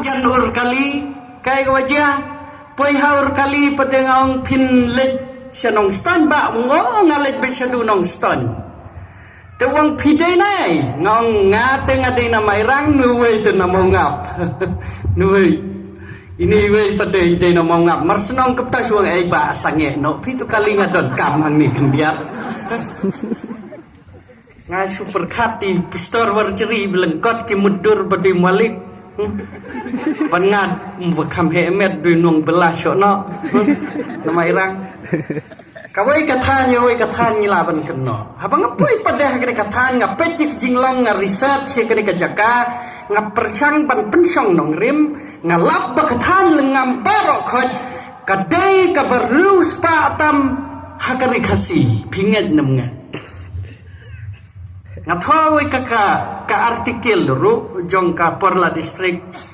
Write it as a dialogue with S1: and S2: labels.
S1: jan ur kali kai wajah poi haur kali padengong pin let sianong ston ba ngo ngalet be siadunong ston tewang pidai nai ngong ngate ngade na mairang nuwe tu na mongap nuwe ini we pada ide na mongap marsenong kapta suang ai ba sange no pitu kali ngadon kam hang ni kendiat nga super khati pistor warjeri belengkot ki mudur badi malik pangat bekam hemet binung belah sono nama irang kawai katanya wai katanya laban keno habang apoi pada kene katanya ngapet ki jinglong nga research kene kajaka nga persang ban pensong nong rim nga lap ba katan lengam barok khot kadai ka baru spa atam hakari khasi pinget nemngat nga thawai ka artikel ru jong ka porla district